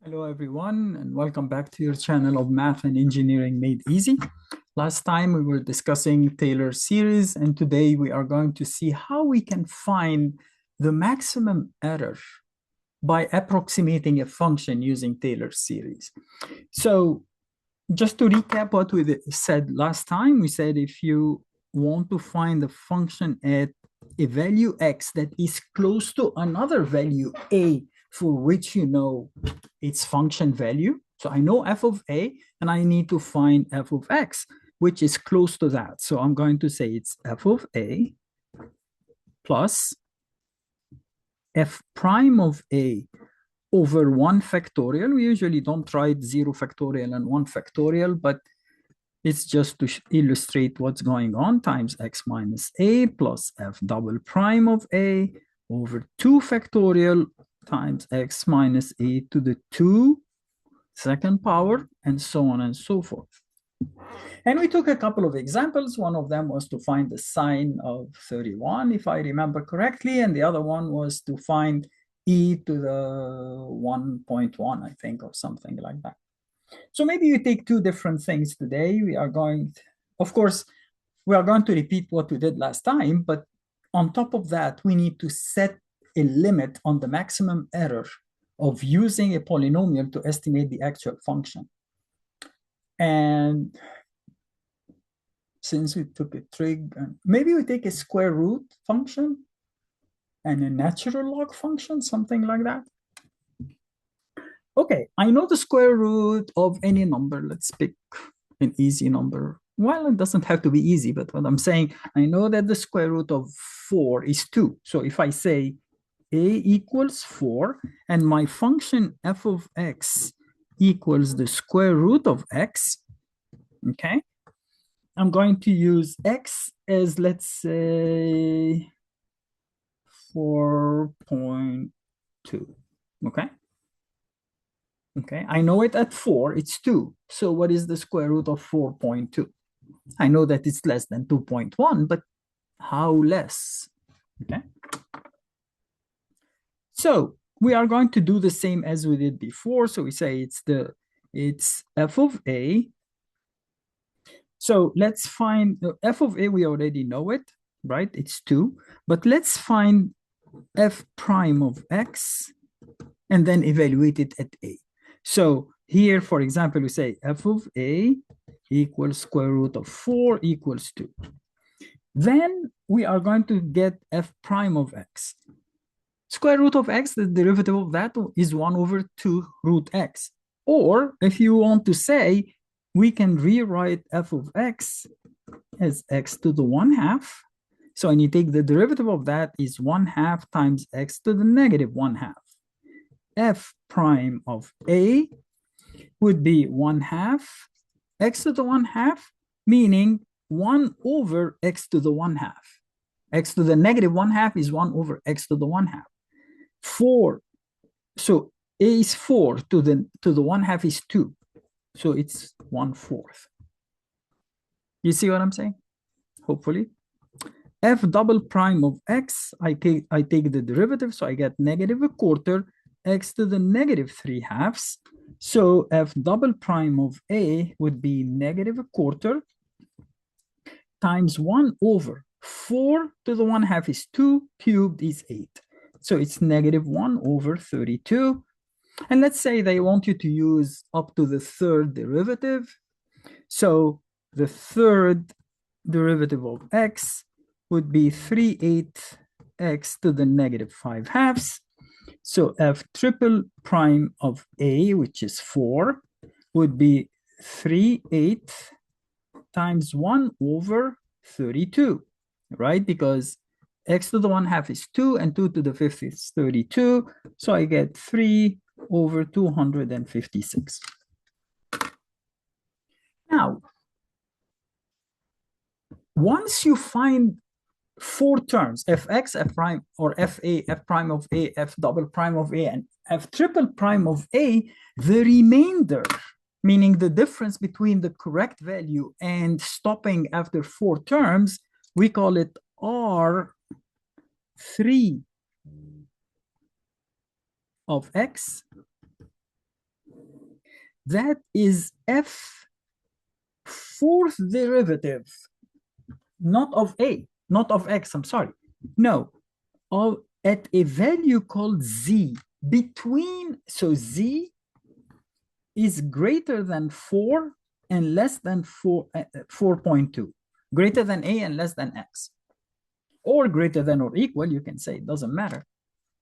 Hello, everyone, and welcome back to your channel of Math and Engineering Made Easy. Last time we were discussing Taylor series, and today we are going to see how we can find the maximum error by approximating a function using Taylor series. So just to recap what we said last time, we said if you want to find a function at a value x that is close to another value a for which you know its function value. So I know f of a and I need to find f of x, which is close to that. So I'm going to say it's f of a plus f prime of a over 1 factorial. We usually don't write 0 factorial and 1 factorial, but it's just to illustrate what's going on, times x minus a plus f double prime of a over 2 factorial times x minus a to the 2 second power, and so on and so forth. And we took a couple of examples. One of them was to find the sine of 31, if I remember correctly, and the other one was to find e to the 1.1, I think, or something like that. So maybe you take two different things today. Of course, we are going to repeat what we did last time, but on top of that, we need to set a limit on the maximum error of using a polynomial to estimate the actual function. And since we took a trig, maybe we take a square root function and a natural log function, something like that. Okay, I know the square root of any number. Let's pick an easy number. Well, it doesn't have to be easy, but what I'm saying, I know that the square root of 4 is 2. So if I say a equals 4, and my function f of x equals the square root of x, okay, I'm going to use x as, let's say, 4.2, okay? Okay, I know it at 4, it's 2. So what is the square root of 4.2? I know that it's less than 2.1, but how less? Okay. So we are going to do the same as we did before. So we say it's f of a. So let's find the f of a, we already know it, right? It's 2. But let's find f prime of x and then evaluate it at a. So here, for example, we say f of a equals square root of 4 equals 2. Then we are going to get f prime of x. Square root of x, the derivative of that is 1 over 2 root x. Or if you want to say, we can rewrite f of x as x to the 1/2. So when you take the derivative of that is 1/2 times x to the negative 1/2. F prime of a would be 1/2 x to the 1/2, meaning 1 over x to the 1/2. X to the negative 1/2 is 1 over x to the 1/2. 4, so a is 4 to the 1/2 is 2. So it's 1/4. You see what I'm saying? Hopefully. F double prime of x, I take the derivative, so I get negative 1/4 x to the negative 3/2. So f double prime of a would be negative 1/4 times 1 over 4 to the 1/2 is 2, cubed is 8. So it's negative 1 over 32. And let's say they want you to use up to the third derivative. So the third derivative of x would be 3/8 x to the negative 5/2. So f triple prime of a, which is 4, would be 3/8 times 1 over 32, right? Because x to the 1/2 is 2 and 2 to the 5th is 32. So I get 3 over 256. Now, once you find 4 terms, fx, f prime, or fa, f prime of a, f double prime of a, and f triple prime of a, the remainder, meaning the difference between the correct value and stopping after 4 terms, we call it R3 of x that is f fourth derivative, not of a, not of x, I'm sorry. No, at a value called z, between, so z is greater than 4 and less than 4.2, greater than a and less than x, or greater than or equal, you can say, it doesn't matter,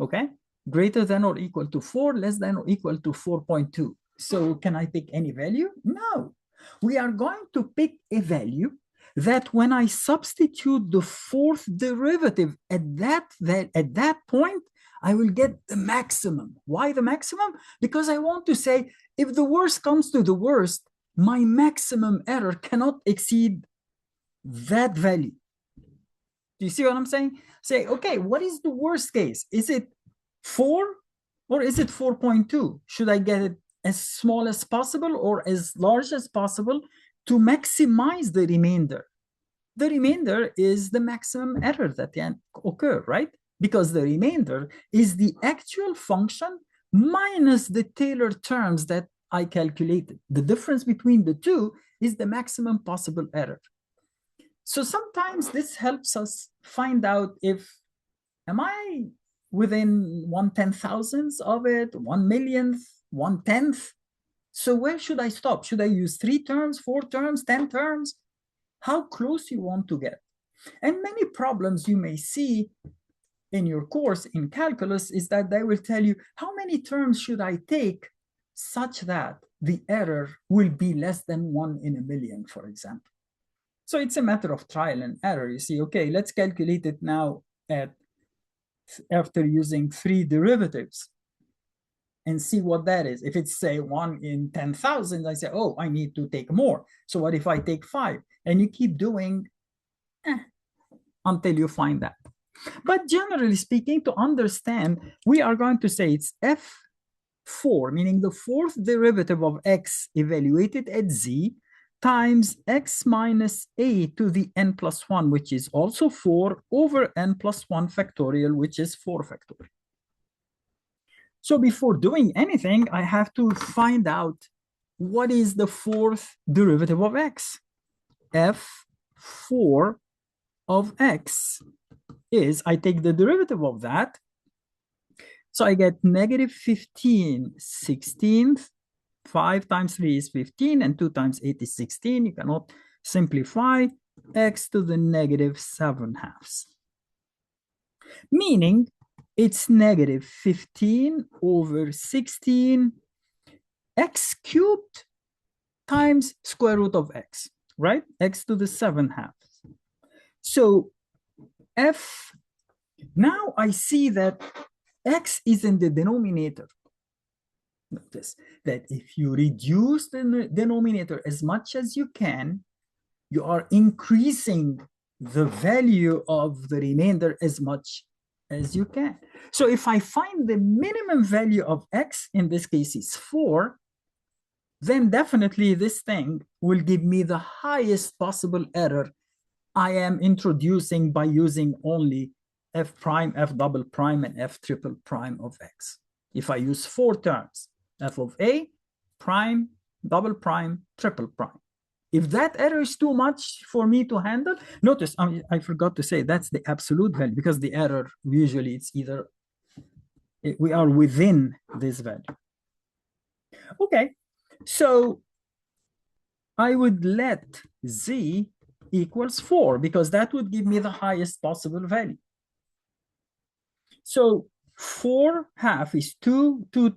okay? Greater than or equal to 4, less than or equal to 4.2. So can I pick any value? No. We are going to pick a value that when I substitute the fourth derivative at that point, I will get the maximum. Why the maximum? Because I want to say, if the worst comes to the worst, my maximum error cannot exceed that value. Do you see what I'm saying? Say, okay, what is the worst case? Is it 4 or is it 4.2? Should I get it as small as possible or as large as possible to maximize the remainder? The remainder is the maximum error that can occur, right? Because the remainder is the actual function minus the Taylor terms that I calculated. The difference between the two is the maximum possible error. So sometimes this helps us find out if, am I within 1/10,000th of it, 1/1,000,000th, 1/10th? So where should I stop? Should I use 3 terms, 4 terms, 10 terms? How close you want to get? And many problems you may see in your course in calculus is that they will tell you, how many terms should I take such that the error will be less than 1 in a million, for example. So it's a matter of trial and error. You see, okay, let's calculate it now after using 3 derivatives and see what that is. If it's, say, 1 in 10,000, I say, oh, I need to take more. So what if I take 5? And you keep doing until you find that. But generally speaking, to understand, we are going to say it's f4, meaning the fourth derivative of x evaluated at z, times x minus a to the n plus 1, which is also 4, over n plus 1 factorial, which is 4 factorial. So before doing anything, I have to find out what is the fourth derivative of x. f4 of x is, I take the derivative of that, so I get negative 15 16th. 5 times 3 is 15, and 2 times 8 is 16. You cannot simplify x to the negative 7/2. Meaning it's negative 15 over 16 x cubed times square root of x, right? X to the 7/2. So now I see that x is in the denominator. Notice that if you reduce the denominator as much as you can, you are increasing the value of the remainder as much as you can. So if I find the minimum value of x, in this case is 4, then definitely this thing will give me the highest possible error I am introducing by using only f prime, f double prime, and f triple prime of x. If I use 4 terms, f of a, prime, double prime, triple prime. If that error is too much for me to handle, notice I forgot to say that's the absolute value, because the error usually it's either we are within this value. Okay, so I would let z equals 4, because that would give me the highest possible value. So 4/2 is 2, 2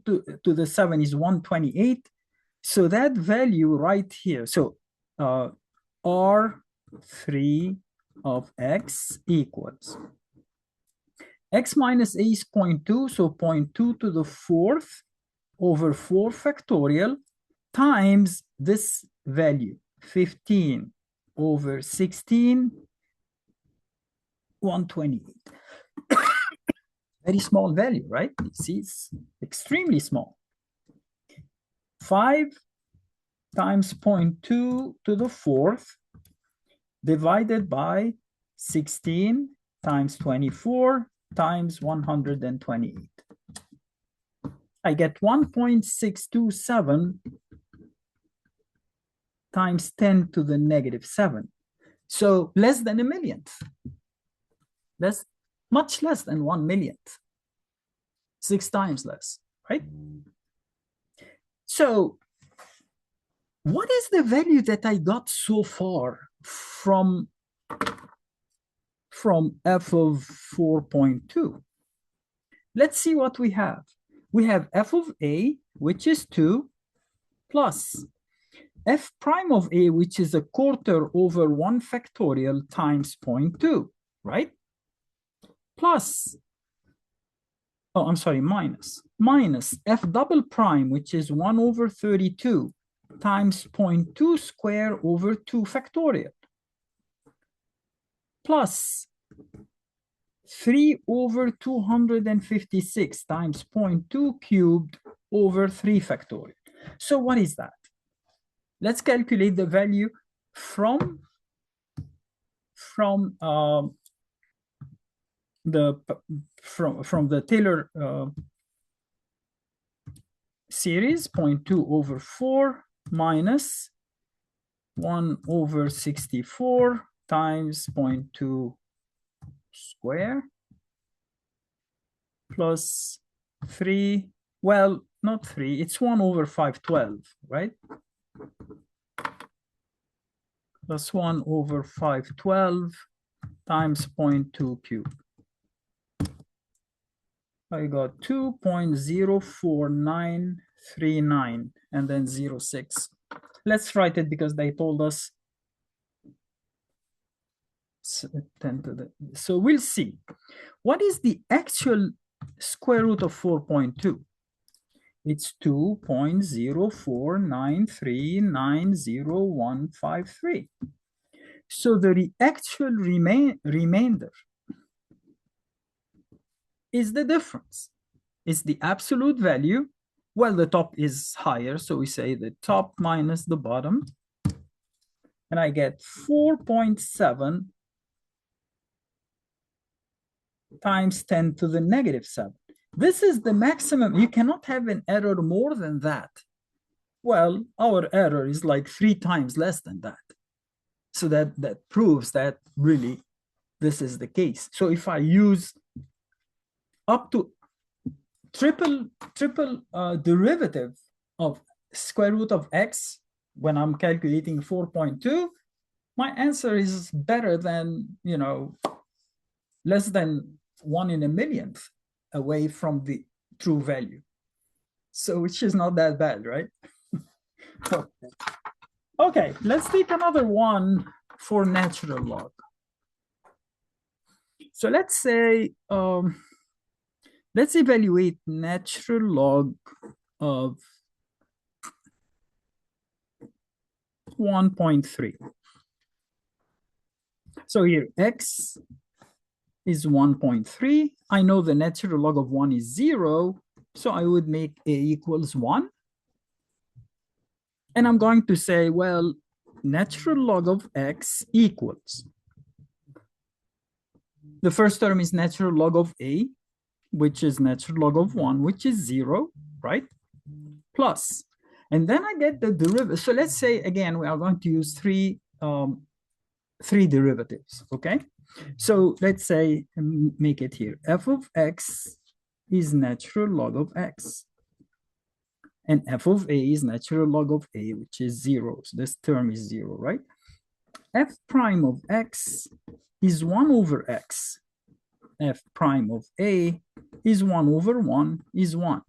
to the 7 is 128. So that value right here, so R3 of x equals x minus a is 0.2, so 0.2 to the 4th over 4 factorial times this value, 15 over 16, 128. Very small value, right? You see, it's extremely small. 5 times 0.2 to the 4th divided by 16 times 24 times 128. I get 1.627 times 10 to the negative 7. So less than a millionth. That's much less than 1 millionth. 6 times less, right? So what is the value that I got so far from f of 4.2? Let's see what we have. We have f of a, which is 2, plus f prime of a, which is a quarter over 1 factorial times 0.2, right? Plus, oh, I'm sorry, minus f double prime, which is 1 over 32 times 0.2 square over 2 factorial, plus 3 over 256 times 0.2 cubed over 3 factorial. So what is that? Let's calculate the value from the Taylor series, 0.2 over 4 minus 1 over 64 times 0.2 square plus 3, well, not 3, it's 1 over 512, right? Plus 1 over 512 times 0.2 cubed. I got 2.04939 and then 0.6. Let's write it because they told us 10 to the, so we'll see. What is the actual square root of 4.2? It's 2.049390153. So the actual remainder is the difference. It's the absolute value. Well, the top is higher, so we say the top minus the bottom. And I get 4.7 times 10 to the negative 7. This is the maximum. You cannot have an error more than that. Well, our error is like 3 times less than that. So that proves that really this is the case. So if I use up to triple derivative of square root of x when I'm calculating 4.2, my answer is better than, you know, less than 1 in a millionth away from the true value. So which is not that bad, right? Okay, let's take another one for natural log. So let's say, let's evaluate natural log of 1.3. So here, x is 1.3. I know the natural log of 1 is 0, so I would make a equals 1. And I'm going to say, well, natural log of x equals. The first term is natural log of a, which is natural log of 1, which is 0, right? Plus. And then I get the derivative. So let's say, again, we are going to use three derivatives, okay? So let's say, make it here. F of x is natural log of x. And f of a is natural log of a, which is 0. So this term is 0, right? F prime of x is 1 over x. F prime of a is 1 over 1 is 1.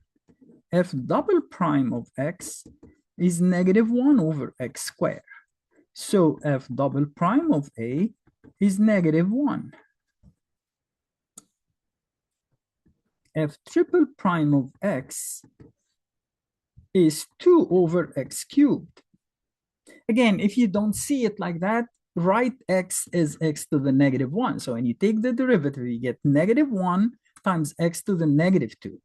F double prime of x is negative 1 over x squared. So f double prime of a is negative 1. F triple prime of x is 2 over x cubed. Again, if you don't see it like that, write x as x to the negative 1. So when you take the derivative, you get negative 1 times x to the negative 2.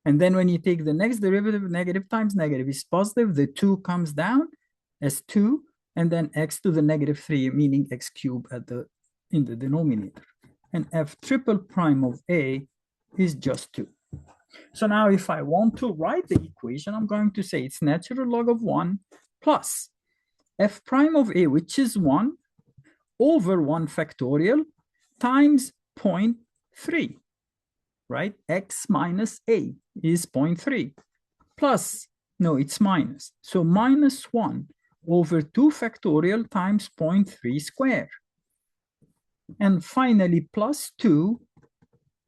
And then when you take the next derivative, negative times negative is positive. The 2 comes down as 2, and then x to the negative 3, meaning x cubed in the denominator. And f triple prime of a is just 2. So now if I want to write the equation, I'm going to say it's natural log of 1 plus f prime of a, which is 1, over 1 factorial times 0.3, right? X minus a is 0.3 plus, no, it's minus. So minus 1 over 2 factorial times 0.3 squared. And finally, plus 2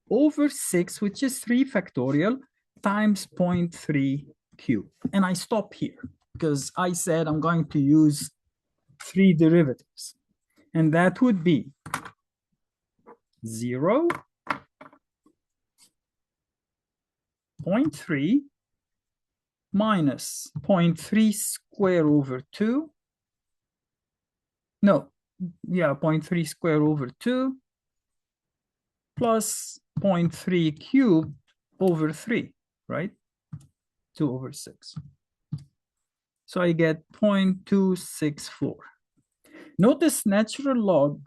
over 6, which is 3 factorial times 0.3 cubed. And I stop here because I said I'm going to use 3 derivatives. And that would be 0, 0.3 minus 0.3 square over 2. No, yeah, 0.3 square over 2 plus 0.3 cubed over 3, right? 2 over 6. So I get 0.264. Notice natural log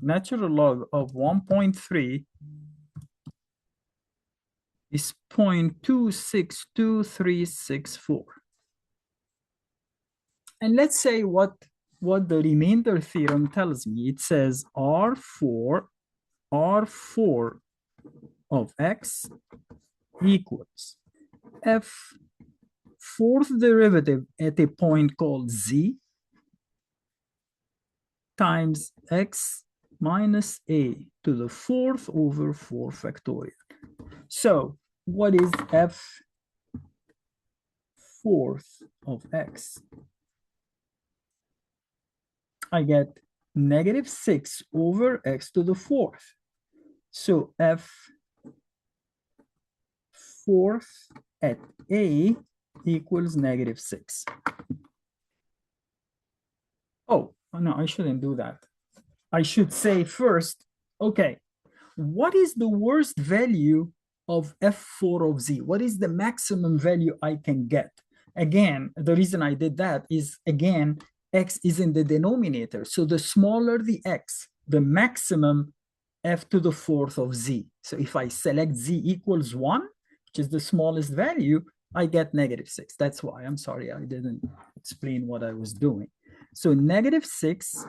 of 1.3 is 0.262364. And let's say what the remainder theorem tells me. It says R4 of x equals f fourth derivative at a point called z times x minus a to the 4th over 4 factorial. So what is f fourth of x? I get negative 6 over x to the 4th. So f fourth at a equals negative 6. Oh, no, I shouldn't do that. I should say first, okay, what is the worst value of f4 of z? What is the maximum value I can get? Again, the reason I did that is, again, x is in the denominator. So the smaller the x, the maximum f to the 4th of z. So if I select z equals 1, which is the smallest value, I get negative 6. That's why, I'm sorry, I didn't explain what I was doing. So negative 6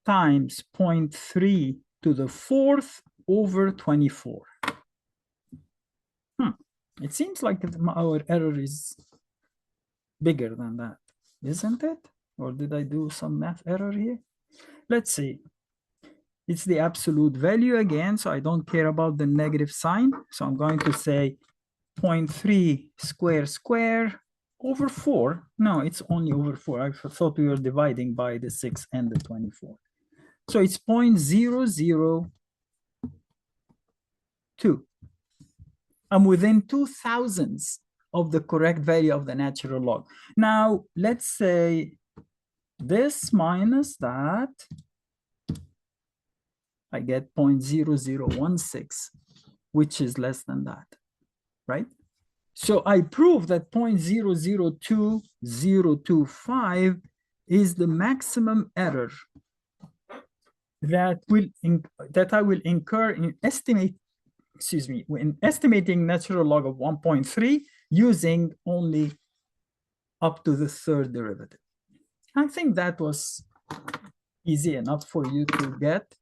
times 0.3 to the 4th over 24. It seems like our error is bigger than that, isn't it? Or did I do some math error here? Let's see. It's the absolute value again, so I don't care about the negative sign. So I'm going to say 0.3 square over 4. No, it's only over 4. I thought we were dividing by the 6 and the 24. So it's 0.002. I'm within 2/1000 of the correct value of the natural log. Now, let's say this minus that, I get 0.0016, which is less than that, right? So I prove that 0.002025 is the maximum error that I will incur in estimating natural log of 1.3 using only up to the 3rd derivative. I think that was easy enough for you to get.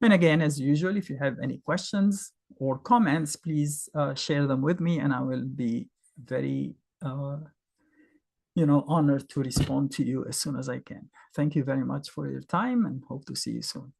And again, as usual, if you have any questions or comments, please share them with me, and I will be very honored to respond to you as soon as I can. Thank you very much for your time, and hope to see you soon.